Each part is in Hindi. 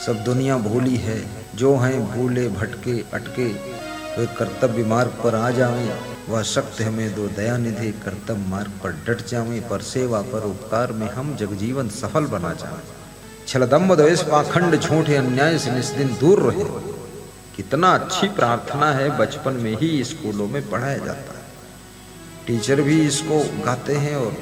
सब दुनिया भूली है, जो हैं भूले भटके अटके, वे कर्तव्य मार्ग पर आ जावें। वह शक्ति हमें दो दया निधि, कर्तव्य मार्ग पर डट जावें। पर सेवा पर उपकार में हम जगजीवन सफल बना जावें। छलदम्ब द्वेष पाखंड झूठे अन्याय से निस्दिन दूर रहे। कितना अच्छी प्रार्थना है, बचपन में ही स्कूलों में पढ़ाया जाता है। टीचर भी इसको गाते हैं और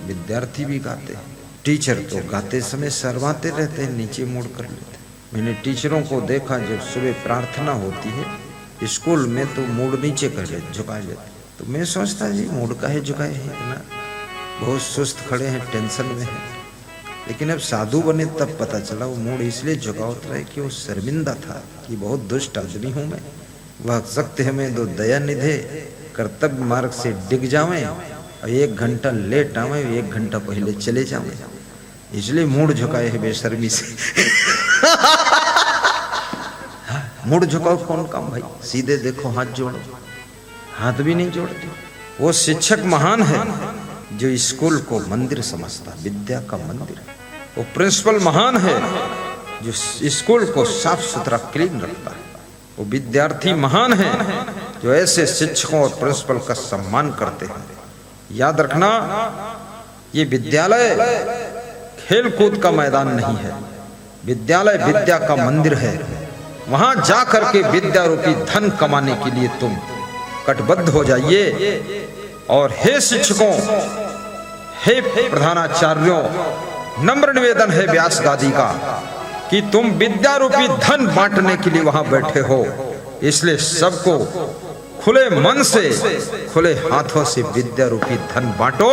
विद्यार्थी भी गाते हैं। टीचर तो गाते समय शर्माते रहते हैं, नीचे मुड़ कर लेते हैं। मैंने टीचरों को देखा जब सुबह प्रार्थना होती है स्कूल में तो मुड़ नीचे कर लेते, झुका लेते। तो मैं सोचता जी मुड़ का है झुकाए है ना, बहुत सुस्त खड़े हैं, टेंशन में है। लेकिन अब साधु बने तब पता चला वो मूड इसलिए झुकावत रहे कि वो शर्मिंदा था कि बहुत दुष्ट आदमी हूँ मैं। वह शक्ति हमें दो दया निधे, कर्तव्य मार्ग से डिग जावें और 1 घंटा लेट आवें, 1 घंटा पहले चले जावें। इसलिए मूड झुकाए है बेशर्मी से। मूड झुकाओ कौन काम भाई, सीधे देखो, हाथ जोड़ो, हाथ भी नहीं जोड़ते। वो शिक्षक महान है जो स्कूल को मंदिर समझता, विद्या का मंदिर। वो प्रिंसिपल महान है जो स्कूल को साफ सुथरा क्लीन रखता है। वो विद्यार्थी महान है जो ऐसे शिक्षकों और प्रिंसिपल का सम्मान करते हैं। याद रखना, ये विद्यालय खेल कूद का मैदान नहीं है, विद्यालय विद्या का मंदिर है। वहां जा करके विद्या रूपी धन कमाने के लिए तुम कटिबद्ध हो जाइए। और हे शिक्षकों, हे प्रधानाचार्यों, नम्र निवेदन है व्यास गादी का कि तुम विद्या रूपी धन बांटने के लिए वहां बैठे हो। इसलिए सबको खुले मन से, खुले हाथों से विद्या रूपी धन बांटो,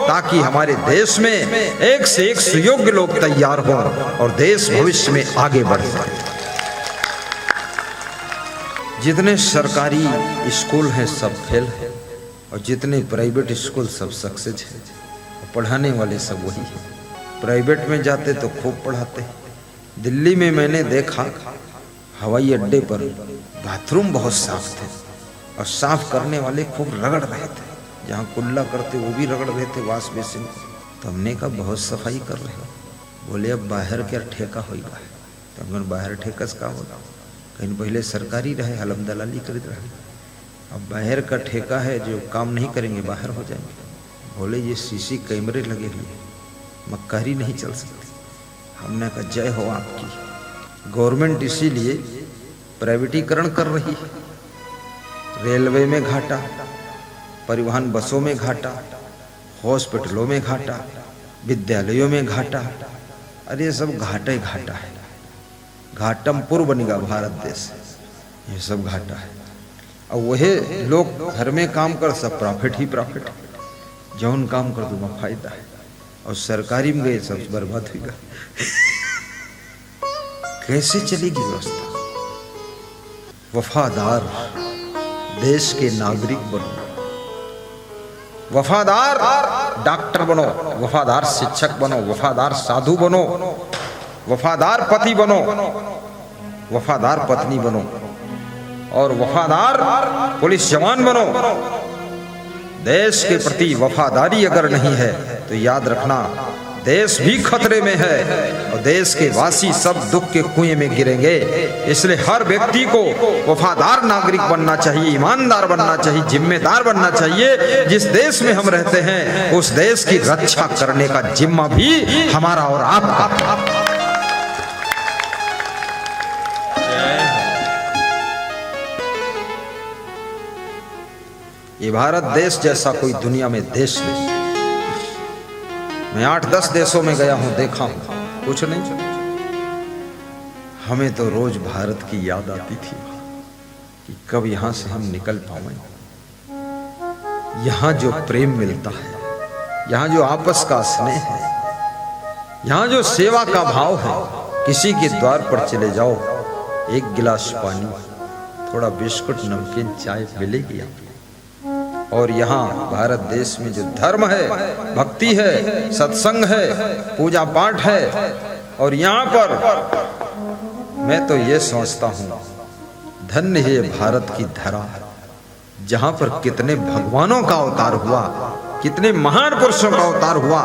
ताकि हमारे देश में एक से एक सुयोग्य लोग तैयार हों और देश भविष्य में आगे बढ़ सके। जितने सरकारी स्कूल हैं सब फेल है और जितने प्राइवेट स्कूल सब सक्सेस है। पढ़ाने वाले सब वही है। प्राइवेट में जाते तो खूब पढ़ाते हैं। दिल्ली में मैंने देखा हवाई अड्डे पर बाथरूम बहुत साफ थे और साफ करने वाले खूब रगड़ रहे थे। जहाँ कुल्ला करते वो भी रगड़ रहे थे वॉश बेसिन। तो हमने कहा बहुत सफाई कर रहे हो। बोले अब बाहर क्या ठेका होगा। तो हमने बाहर ठेकस का होगा, कहीं पहले सरकारी रहे, हलम दलाली कर रहे, अब बाहर का ठेका है, जो काम नहीं करेंगे बाहर हो जाएंगे। बोले ये सीसी कैमरे लगे हुए, मक्कारी नहीं चल सकती। हमने कहा जय हो आपकी। गवर्नमेंट इसीलिए प्राइवेटीकरण कर रही है। रेलवे में घाटा, परिवहन बसों में घाटा, हॉस्पिटलों में घाटा, विद्यालयों में घाटा। अरे सब घाटा ही घाटा है। घाटमपुर बनेगा भारत देश, ये सब घाटा है। और वही लोग घर में काम कर, सब प्रॉफिट ही प्रॉफिट, जौन काम कर दूंगा फायदा है। और सरकारी में गए सब बर्बाद होगा। कैसे चलेगी व्यवस्था। वफादार देश के नागरिक बनो, वफादार डॉक्टर बनो, वफादार शिक्षक बनो, वफादार साधु बनो, वफादार पति बनो, वफादार पत्नी बनो और वफादार पुलिस जवान बनो। देश के प्रति वफादारी अगर नहीं है तो याद रखना देश भी खतरे में है और देश के वासी सब दुख के कुएं में गिरेंगे। इसलिए हर व्यक्ति को वफादार नागरिक बनना चाहिए, ईमानदार बनना चाहिए, जिम्मेदार बनना चाहिए। जिस देश में हम रहते हैं उस देश की रक्षा करने का जिम्मा भी हमारा और आपका। ये भारत देश जैसा कोई दुनिया में देश नहीं। मैं 8-10 देशों में गया हूं, देखा हूं, कुछ नहीं। हमें तो रोज भारत की याद आती थी कि कब यहां से हम निकल पाएं। यहां जो प्रेम मिलता है, यहां जो आपस का स्नेह है, यहां जो सेवा का भाव है। किसी के द्वार पर चले जाओ, 1 गिलास पानी, थोड़ा बिस्कुट, नमकीन, चाय मिलेगी आपको। और यहाँ भारत देश में जो धर्म है, भक्ति है, सत्संग है, पूजा पाठ है। और यहाँ पर मैं तो ये सोचता हूँ धन्य है भारत की धरा, जहाँ पर कितने भगवानों का अवतार हुआ, कितने महान पुरुषों का अवतार हुआ।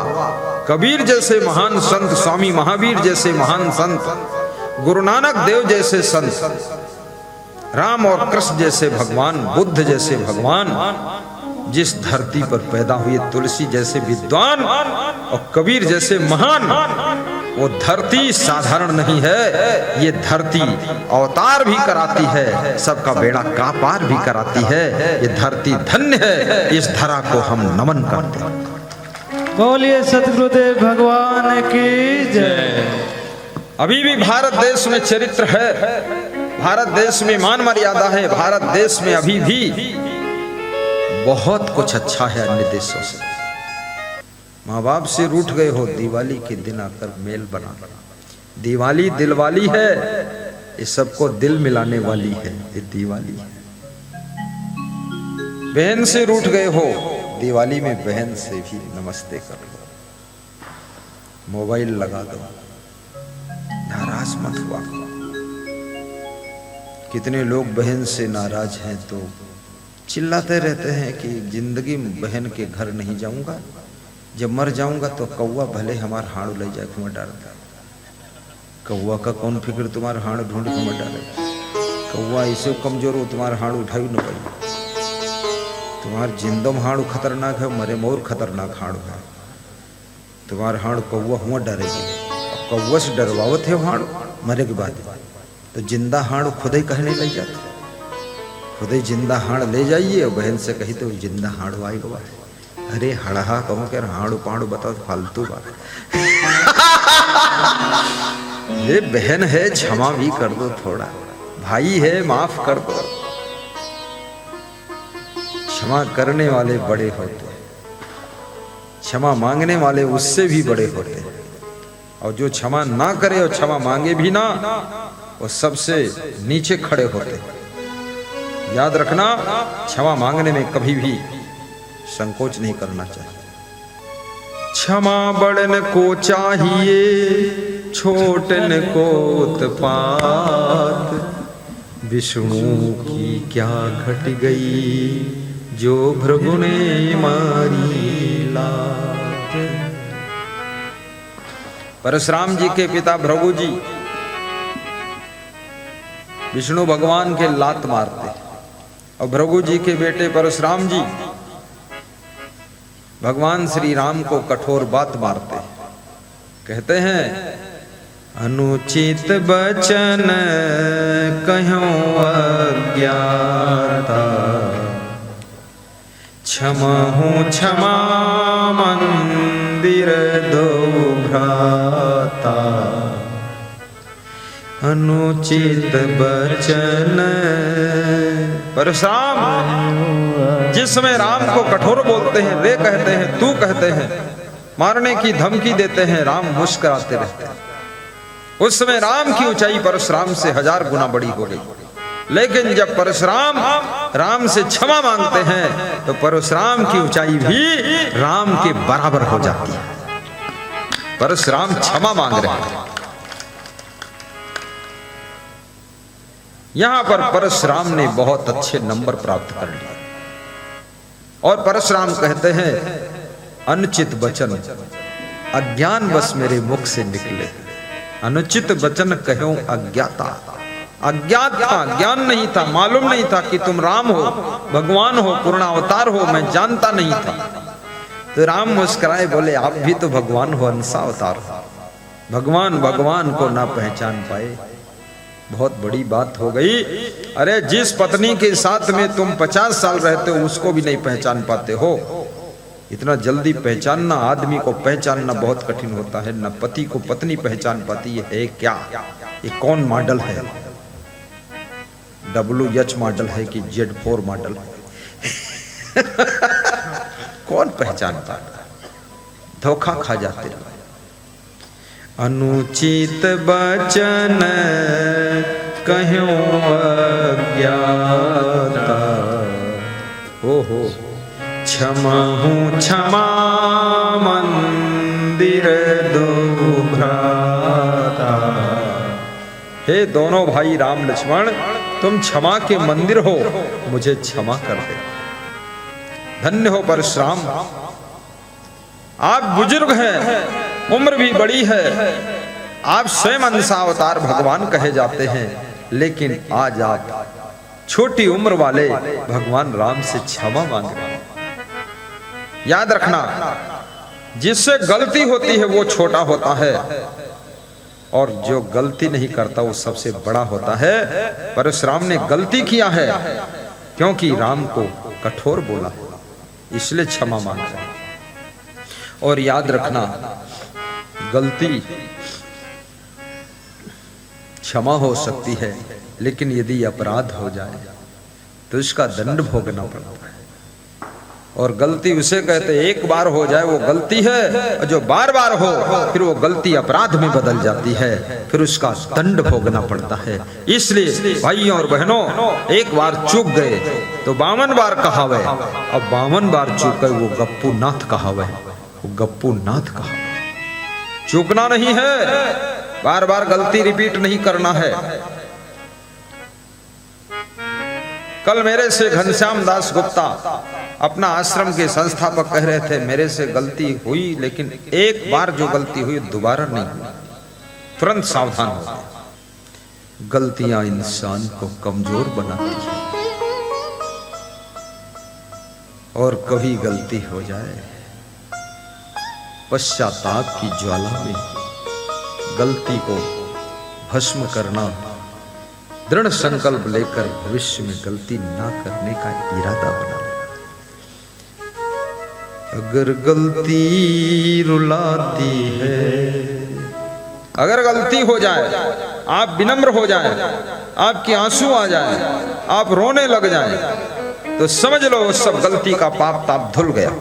कबीर जैसे महान संत, स्वामी महावीर जैसे महान संत, गुरु नानक देव जैसे संत, राम और कृष्ण जैसे भगवान, बुद्ध जैसे भगवान जिस धरती पर पैदा हुए, तुलसी जैसे विद्वान और कबीर जैसे महान, वो धरती साधारण नहीं है। ये धरती अवतार भी कराती है, सबका बेड़ा का पार भी कराती है। ये धरती धन्य है, इस धरा को हम नमन करते हैं। बोलिए सतगुरुदेव भगवान की जय। अभी भी भारत देश में चरित्र है, भारत देश में मान मर्यादा है, भारत देश में अभी भी बहुत कुछ अच्छा है अन्य देशों से। माँ बाप से रूठ गए हो, दिवाली के दिन आकर मेल बना। दिवाली दिलवाली है, ये सबको दिल मिलाने वाली है, ये दिवाली है। बहन से रूठ गए हो, दिवाली में बहन से भी नमस्ते कर लो, मोबाइल लगा दो, नाराज मत हुआ करो। कितने लोग बहन से नाराज हैं तो चिल्लाते रहते हैं कि जिंदगी में बहन के घर नहीं जाऊंगा, जब मर जाऊंगा तो कौवा भले हमार हाड़ ले जाए खुमा डालता। कौवा का कौन फिक्र, तुम्हारा हाड़ ढूंढ खुमा डाले। कौवा ऐसे कमजोर हो, तुम्हारा हाड़ उठाई न पाई। तुम्हार जिंदम हाड़ खतरनाक है, मरे मोर खतरनाक हाड़ है। तुम्हारा हाड़ कौवा हुआ डरेगी, कौवा से डरवावत है हाड़ मरे के बाद, तो जिंदा हाड़ खुद ही कहने लग जाते। खुद ही जिंदा हाड़ ले जाइए और बहन से कही तो जिंदा हाड़ आएगा। अरे हड़हा कहूँ क्या हाड़ू पाड़ू बताओ, फालतू बात। ये बहन है, क्षमा भी कर दो थोड़ा, भाई है माफ कर दो। क्षमा करने वाले बड़े होते हैं, क्षमा मांगने वाले उससे भी बड़े होते हैं, और जो क्षमा ना करे और क्षमा मांगे भी ना, वो सबसे नीचे खड़े होते हैं। याद रखना, क्षमा मांगने में कभी भी संकोच नहीं करना चाहिए। क्षमा बड़न को चाहिए, छोटन को उत्पात, विष्णु की क्या घट गई, जो भृगु ने मारी लात। परशुराम जी के पिता भृगु जी विष्णु भगवान के लात मारते, और भृगु जी के बेटे परशुराम जी भगवान श्री राम को कठोर बात मारते। कहते हैं, अनुचित बचन कहो अज्ञाता, क्षमहु क्षमा मंदिर दो भ्राता। अनुचित बचन, परशुराम जिस समय राम को कठोर बोलते हैं, रे कहते हैं, तू कहते हैं, मारने की धमकी देते हैं, राम मुस्कुराते रहते हैं। उस समय राम की ऊंचाई परशुराम से 1000 गुना बड़ी हो गई। लेकिन जब परशुराम राम से क्षमा मांगते हैं तो परशुराम की ऊंचाई भी राम के बराबर हो जाती है। परशुराम क्षमा मांग रहे हैं। यहां पर परशुराम ने बहुत अच्छे नंबर प्राप्त कर लिए, और परशुराम कहते हैं, अनुचित वचन अज्ञान बस मेरे मुख से निकले। अनुचित वचन कहो अज्ञाता, अज्ञात था, ज्ञान नहीं था, मालूम नहीं था कि तुम राम हो, भगवान हो, पूर्णावतार हो, मैं जानता नहीं था। तो राम मुस्कुराए, बोले, आप भी तो भगवान हो, अंशावतार हो। भगवान भगवान को ना पहचान पाए, बहुत बड़ी बात हो गई। अरे जिस पत्नी के साथ में तुम 50 साल रहते हो उसको भी नहीं पहचान पाते हो। इतना जल्दी पहचानना, आदमी को पहचानना बहुत कठिन होता है। न पति को पत्नी पहचान पाती है क्या, ये कौन मॉडल है, WH मॉडल है कि Z4 मॉडल है। कौन पहचान पाता, धोखा खा जाते हैं। अनुचित बचन कहो अज्ञाता, हो क्षमहु क्षमा मंदिर दो भ्राता। हे दोनों भाई राम लक्ष्मण, तुम क्षमा के मंदिर हो, मुझे क्षमा कर दे। धन्य हो परशुराम, आप बुजुर्ग हैं, उम्र भी बड़ी है, आप स्वयं अंशावतार भगवान कहे जाते हैं, लेकिन आज आप छोटी उम्र वाले भगवान राम से क्षमा मांग रहे हैं। याद रखना, जिससे गलती होती है वो छोटा होता है, और जो गलती नहीं करता वो सबसे बड़ा होता है। परशुराम ने गलती किया है क्योंकि राम को कठोर बोला, इसलिए क्षमा मांग रहे हैं। और याद रखना, गलती क्षमा हो सकती है, लेकिन यदि अपराध हो जाए तो इसका दंड भोगना पड़ता है। और गलती उसे कहते, एक बार हो जाए वो गलती है, और जो बार बार हो फिर वो गलती अपराध में बदल जाती है, फिर उसका दंड भोगना पड़ता है। इसलिए भाइयों और बहनों, एक बार चूक गए तो 52 बार कहावे, अब 52 बार चूक गए वो गप्पू नाथ कहावे, वो गप्पू नाथ कहावे। चूकना नहीं है, बार बार गलती रिपीट नहीं करना है। कल मेरे से घनश्याम दास गुप्ता, अपना आश्रम के संस्थापक, कह रहे थे मेरे से गलती हुई, लेकिन एक बार जो गलती हुई दोबारा नहीं हुई, तुरंत सावधान हो गए। गलतियां इंसान को कमजोर बनाती है, और कभी गलती हो जाए पश्चाताप की ज्वाला में गलती को भस्म करना, दृढ़ संकल्प लेकर भविष्य में गलती ना करने का इरादा बना लेना। अगर गलती रुलाती है, अगर गलती हो जाए, आप विनम्र हो जाए, आपके आंसू आ जाए, आप रोने लग जाए, तो समझ लो उस सब गलती का पाप ताप धुल गया,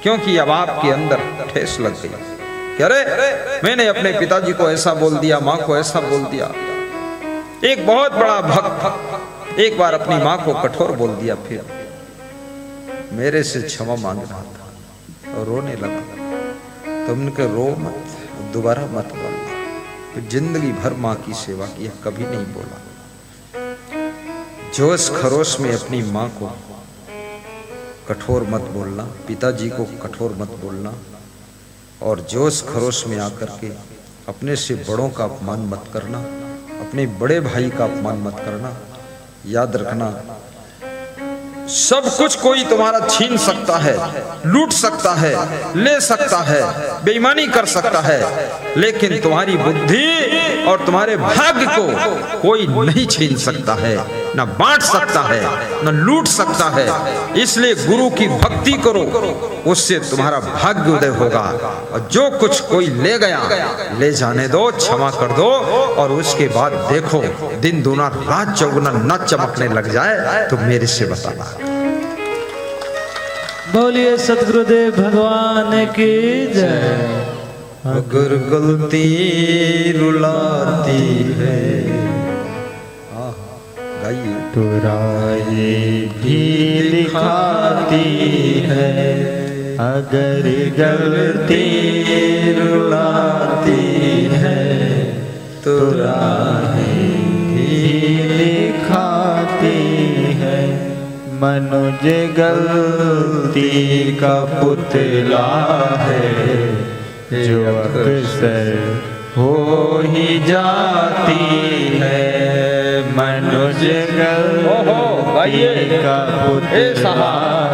क्योंकि अब आपके अंदर ठेस लग गई। अरे मैंने अपने पिताजी को ऐसा बोल दिया, माँ को ऐसा बोल दिया। एक बहुत बड़ा भक्त एक बार अपनी माँ को कठोर बोल दिया, फिर मेरे से क्षमा मांग रहा था और रोने लगा। तुमने कहा रो मत, दोबारा मत बोलना। फिर जिंदगी भर माँ की सेवा की, कभी नहीं बोला। जोश खरोश में अपनी माँ को कठोर मत बोलना, पिताजी को कठोर मत बोलना, और जोश खरोश में आकर के अपने से बड़ों का अपमान मत करना, अपने बड़े भाई का अपमान मत करना। याद रखना, सब कुछ कोई तुम्हारा छीन सकता है, लूट सकता है, ले सकता है, बेईमानी कर सकता है, लेकिन तुम्हारी बुद्धि और तुम्हारे भाग्य को कोई नहीं छीन सकता है, न बांट सकता है, न लूट सकता है। इसलिए गुरु की भक्ति करो, उससे तुम्हारा भाग्य उदय होगा। और जो कुछ कोई ले गया, ले जाने दो, क्षमा कर दो, और उसके बाद देखो दिन दूना रात चौगुना न चमकने लग जाए तो मेरे से बताना। बोलिए सतगुरुदेव भगवान की जय। अगर गलती रुलाती है, गाइए। तुराई भी दिखाती है, अगर गलती रुलाती है, तुराई भी दिखाती है। मनुज गलती का पुतला है, जो अक्सर हो ही जाती है। मनुज गलती का पुतला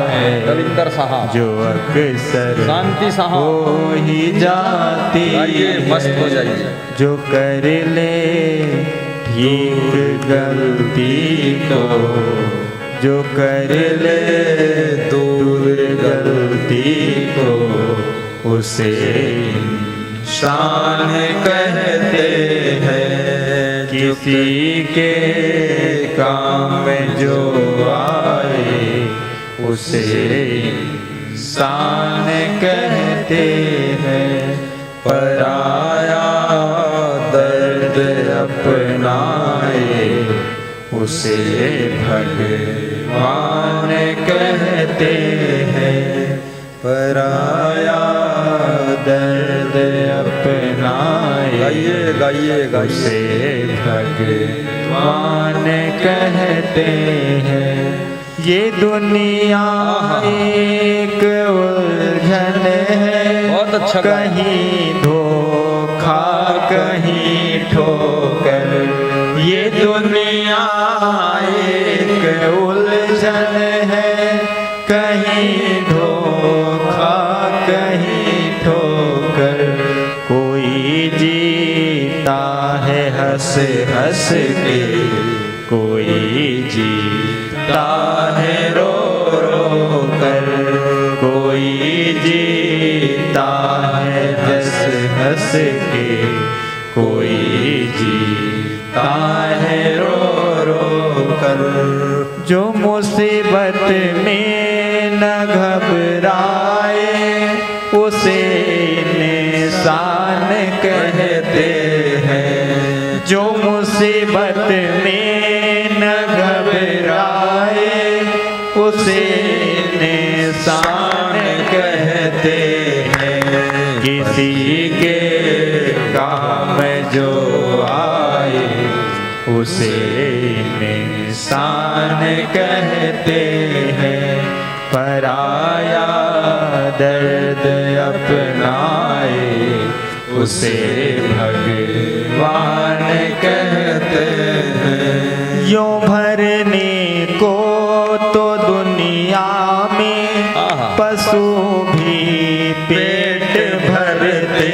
है, रविंदर साहब, जो अक्सर शांति साहब हो ही जाती है। मस्त हो जाइए। जो कर ले ठीक गलती को, जो कर ले दूर गलती को, उसे शान कहते हैं। किसी के काम में जो आए, उसे शान कहते हैं। पराया दर्द अपनाए, उसे भगवान कहते हैं। पराया दर्द अपनाए, गाइए गाइए गाइए, उसे भगवान कहते हैं। ये दुनिया एक उलझन है, बहुत अच्छा कहीं धोखा खा कहीं ठोकर, ये दुनिया एक उलझन है, कहीं धोखा कहीं ठोकर। कोई जीता है हंस हंस के, कोई जीता है रो रो कर, कोई जीता है हंस हंस के, कोई जीता है रो रो कर। जो मुसीबत में न घबराए, उसे इंसान कहते हैं। जो मुसीबत में न घबराए, उसे इंसान कहते हैं। किसी के काम जो आए, उसे इंसान कहते हैं। पराया दर्द अपनाए, उसे भगवान कहते हैं। यूं भरने को तो दुनिया में पशु भी पेट भरते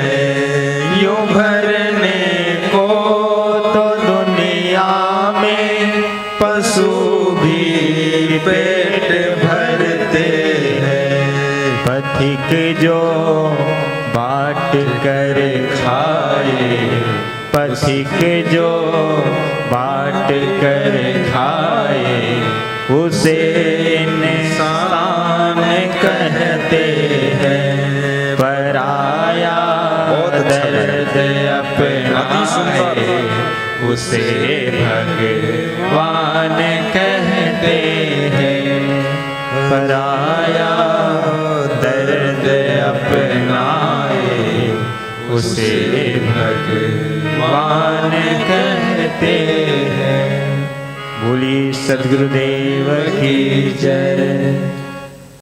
हैं। यूं भरने को तो दुनिया में पशु भी पेट भरते हैं। पथिक जो बाँट कर खाए, पथिक जो बाँट कर खाए, उसे इंसान कहते हैं। पराया दर्द अपनाए, उसे भगवान कहते हैं। पराया दर्द अपनाए, उसे भगवान कहते हैं। बोली सद्गुरुदेव की जय।